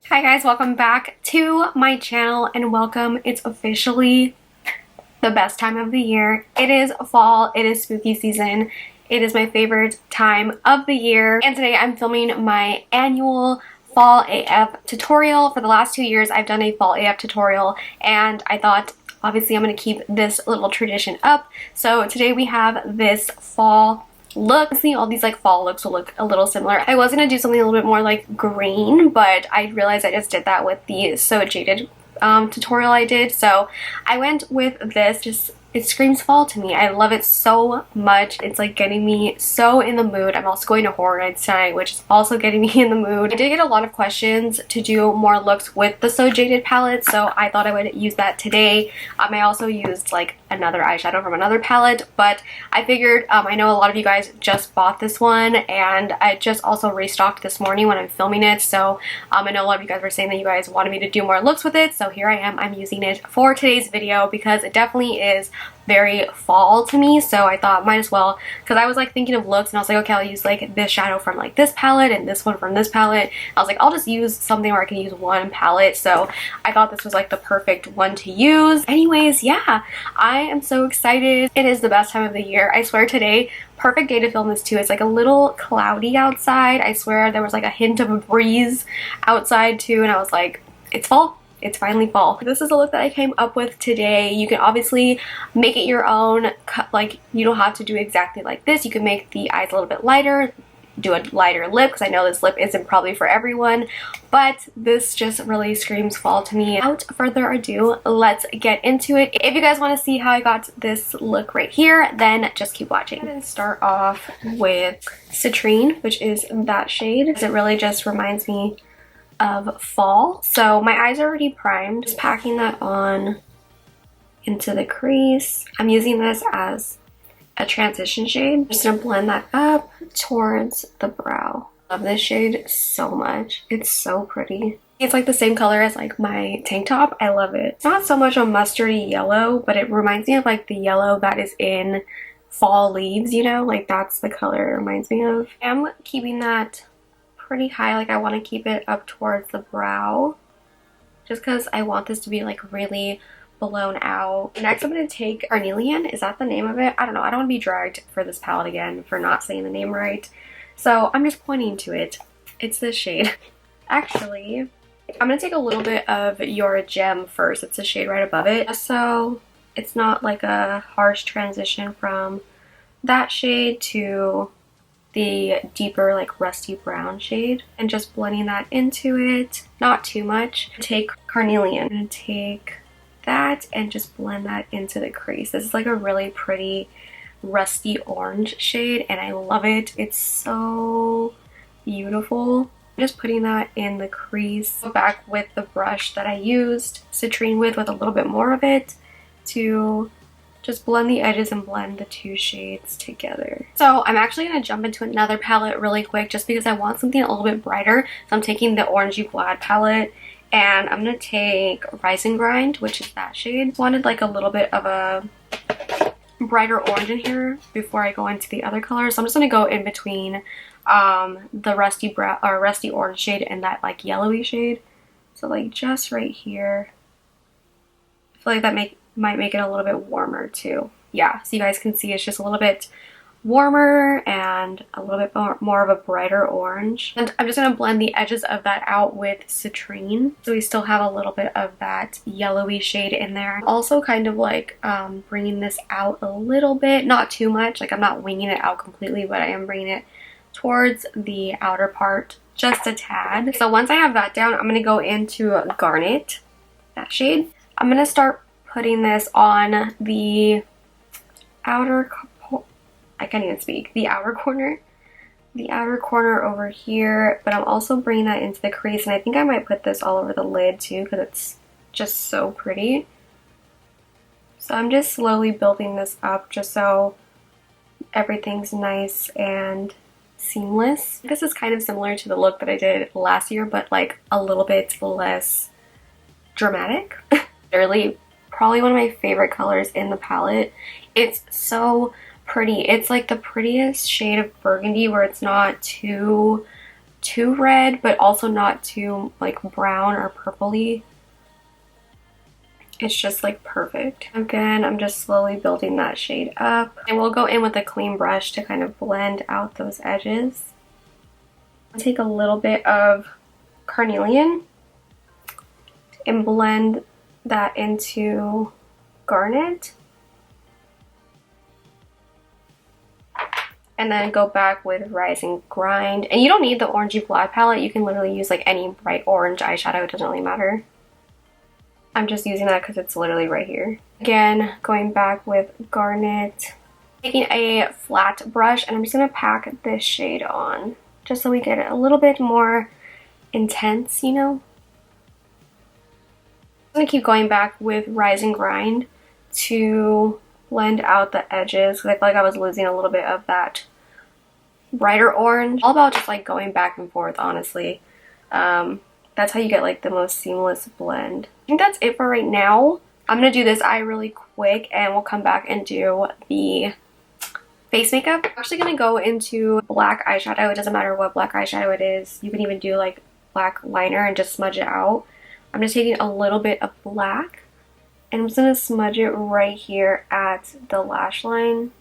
Hi guys, welcome back to my channel and welcome. It's officially the best time of the year. It is fall, it is spooky season. It is my favorite time of the year. And today I'm filming my annual Fall AF tutorial. For the last 2 years I've done a Fall AF tutorial and I thought obviously I'm going to keep this little tradition up. So today we have this fall look. See, all these like fall looks will look a little similar. I was gonna do something a little bit more like green, but I realized I just did that with the So Jaded tutorial I did, so I went with this. It screams fall to me. I love it so much. It's like getting me so in the mood. I'm also going to horror nights tonight, which is also getting me in the mood. I did get a lot of questions to do more looks with the So Jaded palette, so I thought I would use that today. I also used like another eyeshadow from another palette, but I figured I know a lot of you guys just bought this one and I just also restocked this morning when I'm filming it, so I know a lot of you guys were saying that you guys wanted me to do more looks with it, so here I am. I'm using it for today's video because it definitely is very fall to me, so I thought might as well, because I was like thinking of looks and I was like, okay, I'll use like this shadow from like this palette and this one from this palette. I was like, I'll just use something where I can use one palette, so I thought this was like the perfect one to use. Anyways, yeah, I am so excited. It is the best time of the year. I swear today, perfect day to film this too. It's like a little cloudy outside. I swear there was like a hint of a breeze outside too, and I was like, it's fall. It's finally fall. This is a look that I came up with today. You can obviously make it your own. Like, you don't have to do exactly like this. You can make the eyes a little bit lighter, do a lighter lip, because I know this lip isn't probably for everyone, but this just really screams fall to me. Without further ado, let's get into it. If you guys want to see how I got this look right here, then just keep watching. And start off with Citrine, which is that shade. It really just reminds me of fall. So my eyes are already primed. Just packing that on into the crease. I'm using this as a transition shade. I'm just gonna blend that up towards the brow. Love this shade so much. It's so pretty. It's like the same color as like my tank top. I love it. It's not so much a mustardy yellow, but it reminds me of like the yellow that is in fall leaves, you know? Like that's the color it reminds me of. I'm keeping that pretty high. Like I want to keep it up towards the brow just because I want this to be like really blown out. Next I'm going to take Carnelian. Is that the name of it? I don't know. I don't want to be dragged for this palette again for not saying the name right, so I'm just pointing to it. It's this shade. Actually, I'm going to take a little bit of Your Gem first. It's a shade right above it, so it's not like a harsh transition from that shade to the deeper like rusty brown shade, and just blending that into it, not too much. Take Carnelian and take that and just blend that into the crease. This is like a really pretty rusty orange shade and I love it. It's so beautiful. I'm just putting that in the crease. Go back with the brush that I used Citrine with a little bit more of it to just blend the edges and blend the two shades together. So I'm actually going to jump into another palette really quick just because I want something a little bit brighter. So I'm taking the Orangey Glad palette and I'm going to take Rise and Grind, which is that shade. Wanted like a little bit of a brighter orange in here before I go into the other colors. So I'm just going to go in between the rusty orange shade and that like yellowy shade. So like just right here. I feel like that might make it a little bit warmer too. Yeah, so you guys can see it's just a little bit warmer and a little bit more of a brighter orange. And I'm just going to blend the edges of that out with Citrine, so we still have a little bit of that yellowy shade in there. Also kind of like bringing this out a little bit, not too much, like I'm not winging it out completely, but I am bringing it towards the outer part just a tad. So once I have that down, I'm going to go into Garnet, that shade. I'm going to start putting this on the outer, I can't even speak, the outer corner over here, but I'm also bringing that into the crease, and I think I might put this all over the lid too because it's just so pretty. So I'm just slowly building this up just so everything's nice and seamless. This is kind of similar to the look that I did last year, but like a little bit less dramatic. Literally probably one of my favorite colors in the palette. It's so pretty. It's like the prettiest shade of burgundy where it's not too too red, but also not too like brown or purpley. It's just like perfect. Again, I'm just slowly building that shade up. And we'll go in with a clean brush to kind of blend out those edges. I'll take a little bit of carnelian and blend that into garnet. And then go back with Rising Grind. And you don't need the orangey black palette. You can literally use like any bright orange eyeshadow. It doesn't really matter. I'm just using that because it's literally right here. Again, going back with garnet. Taking a flat brush and I'm just going to pack this shade on. Just so we get it a little bit more intense, you know? I'm going to keep going back with Rising Grind to blend out the edges because I feel like I was losing a little bit of that brighter orange. All about just like going back and forth, honestly. That's how you get like the most seamless blend. I think that's it for right now. I'm gonna do this eye really quick and we'll come back and do the face makeup. I'm actually gonna go into black eyeshadow. It doesn't matter what black eyeshadow it is. You can even do like black liner and just smudge it out. I'm just taking a little bit of black and I'm just going to smudge it right here at the lash line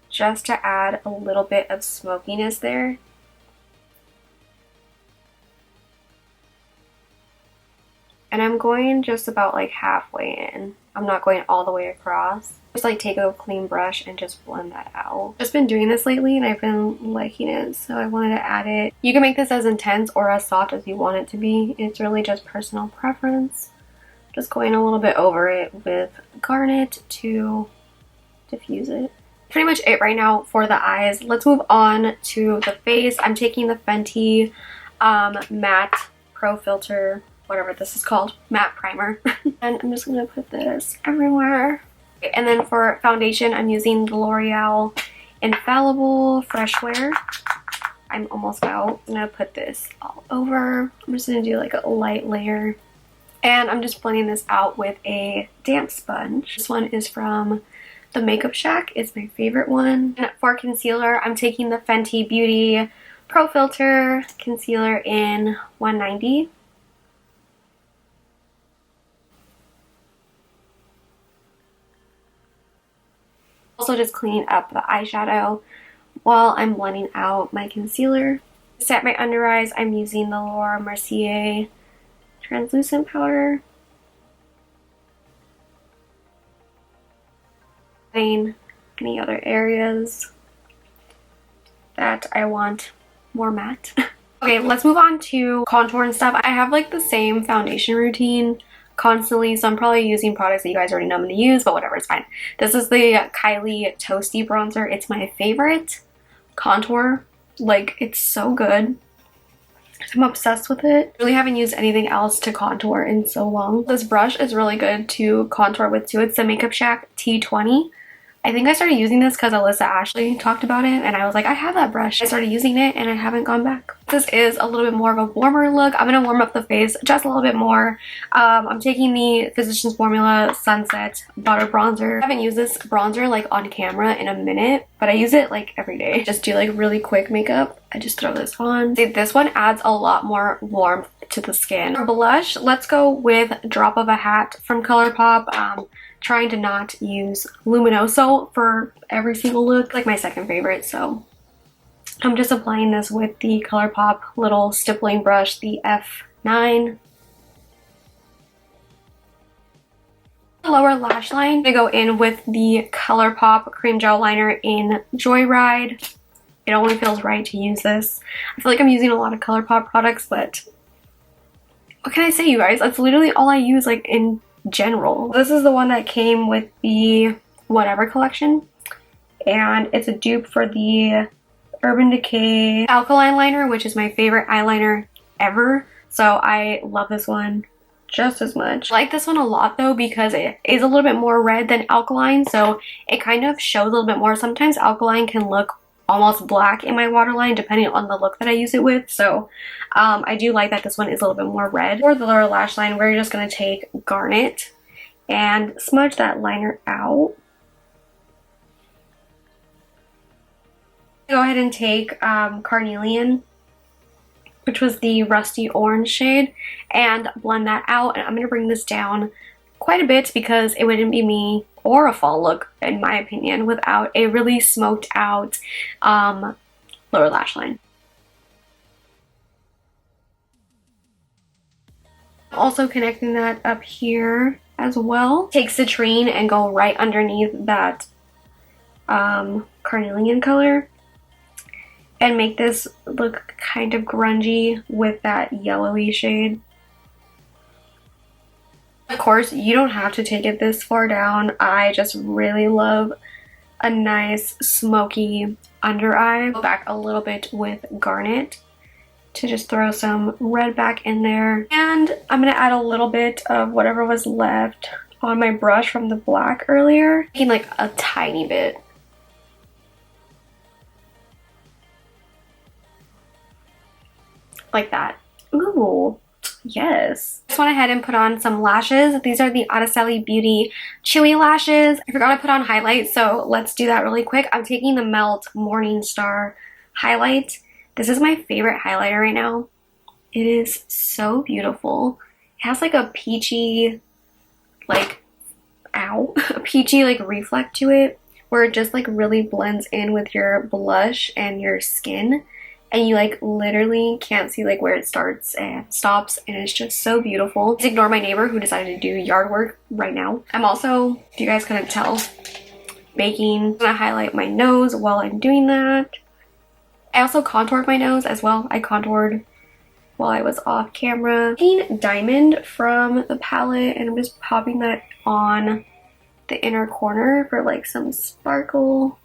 just to add a little bit of smokiness there. And I'm going just about like halfway in. I'm not going all the way across. Just like take a clean brush and just blend that out. Just been doing this lately and I've been liking it, so I wanted to add it. You can make this as intense or as soft as you want it to be. It's really just personal preference. Just going a little bit over it with garnet to diffuse it. Pretty much it right now for the eyes. Let's move on to the face. I'm taking the Fenty matte pro filter, whatever this is called, matte primer. And I'm just gonna put this everywhere. Okay, and then for foundation, I'm using the L'Oreal Infallible Fresh Wear. I'm almost out. I'm gonna put this all over. I'm just gonna do like a light layer. And I'm just blending this out with a damp sponge. This one is from the Makeup Shack. It's my favorite one. And for concealer, I'm taking the Fenty Beauty Pro Filter Concealer in 190. Also just cleaning up the eyeshadow while I'm blending out my concealer. To set my under eyes, I'm using the Laura Mercier translucent powder. Any other areas that I want more matte. Okay, let's move on to contour and stuff. I have like the same foundation routine constantly, so I'm probably using products that you guys already know I'm going to use, but whatever, it's fine. This is the Kylie Toasty Bronzer. It's my favorite contour. Like, it's so good. I'm obsessed with it. Really haven't used anything else to contour in so long. This brush is really good to contour with too. It's the Makeup Shack T20. I think I started using this because Alyssa Ashley talked about it and I was like, I have that brush. I started using it and I haven't gone back. This is a little bit more of a warmer look. I'm going to warm up the face just a little bit more. I'm taking the Physicians Formula Sunset Butter Bronzer. I haven't used this bronzer like on camera in a minute, but I use it like every day. Just do like really quick makeup. I just throw this on. See, this one adds a lot more warmth to the skin. For blush, let's go with Drop of a Hat from ColourPop. Trying to not use Luminoso for every single look, like my second favorite, so I'm just applying this with the ColourPop little stippling brush, the F9. The lower lash line, I'm gonna go in with the ColourPop cream gel liner in Joyride. It only feels right to use this. I feel like I'm using a lot of ColourPop products, but what can I say, you guys? That's literally all I use like in general. This is the one that came with the Whatever collection, and it's a dupe for the Urban Decay Alkaline Liner, which is my favorite eyeliner ever, so I love this one just as much. I like this one a lot though because it is a little bit more red than Alkaline, so it kind of shows a little bit more. Sometimes Alkaline can look almost black in my waterline depending on the look that I use it with, so I do like that this one is a little bit more red. For the lower lash line, we're just going to take Garnet and smudge that liner out. Go ahead and take Carnelian which was the rusty orange shade, and blend that out. And I'm going to bring this down quite a bit because it wouldn't be me or a fall look, in my opinion, without a really smoked out lower lash line. Also connecting that up here as well. Take citrine and go right underneath that carnelian color and make this look kind of grungy with that yellowy shade. Of course, you don't have to take it this far down. I just really love a nice smoky under eye. Go back a little bit with Garnet to just throw some red back in there. And I'm going to add a little bit of whatever was left on my brush from the black earlier. Taking like a tiny bit. Like that. Ooh, yes. Just went ahead and put on some lashes. These are the Araceli Beauty Chewy Lashes. I forgot to put on highlight, so let's do that really quick. I'm taking the Melt Morningstar highlight. This is my favorite highlighter right now. It is so beautiful. It has like a peachy, like, ow, a peachy like reflect to it, where it just like really blends in with your blush and your skin. And you like literally can't see like where it starts and stops, and it's just so beautiful. Just ignore my neighbor who decided to do yard work right now. I'm also, if you guys couldn't tell, baking. I'm gonna highlight my nose while I'm doing that. I also contoured my nose as well. I contoured while I was off camera. Taking Diamond from the palette, and I'm just popping that on the inner corner for like some sparkle.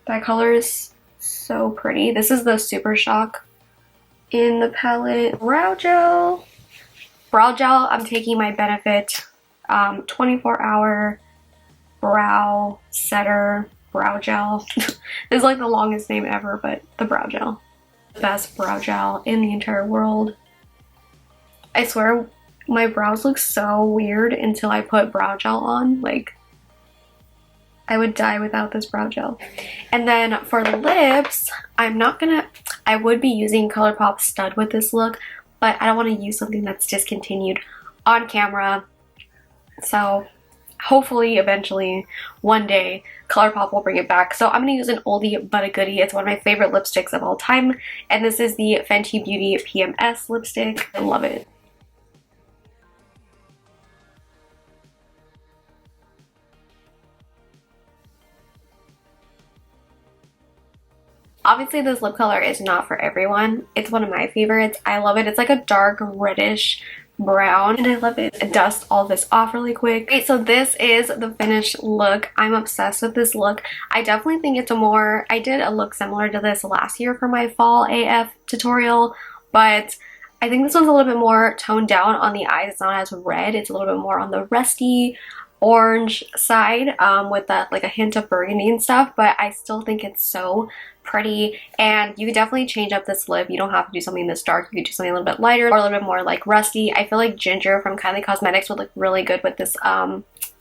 That color is so pretty. This is the Super Shock in the palette. Brow gel. Brow gel, I'm taking my Benefit 24-hour brow setter brow gel. This is like the longest name ever, but the brow gel. The best brow gel in the entire world. I swear my brows look so weird until I put brow gel on. Like, I would die without this brow gel. And then for the lips, I would be using ColourPop Stud with this look, but I don't want to use something that's discontinued on camera. So hopefully eventually one day ColourPop will bring it back. So I'm going to use an oldie but a goodie. It's one of my favorite lipsticks of all time, and this is the Fenty Beauty PMS lipstick. I love it. Obviously this lip color is not for everyone. It's one of my favorites. I love it. It's like a dark reddish brown and I love it. I dust all this off really quick. Okay, so this is the finished look. I'm obsessed with this look. I definitely think it's I did a look similar to this last year for my fall AF tutorial, but I think this one's a little bit more toned down on the eyes. It's not as red. It's a little bit more on the rusty orange side with that like a hint of burgundy and stuff, but I still think it's so pretty. And you could definitely change up this lip. You don't have to do something this dark. You could do something a little bit lighter or a little bit more like rusty. I feel like Ginger from Kylie Cosmetics would look really good with this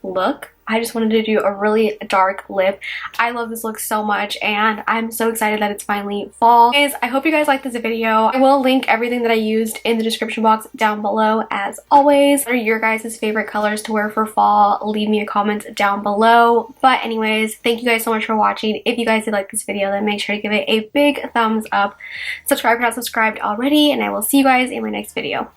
look. I just wanted to do a really dark lip. I love this look so much and I'm so excited that it's finally fall. Guys, I hope you guys liked this video. I will link everything that I used in the description box down below as always. What are your guys' favorite colors to wear for fall? Leave me a comment down below. But anyways, thank you guys so much for watching. If you guys did like this video, then make sure to give it a big thumbs up. Subscribe if you're not subscribed already, and I will see you guys in my next video.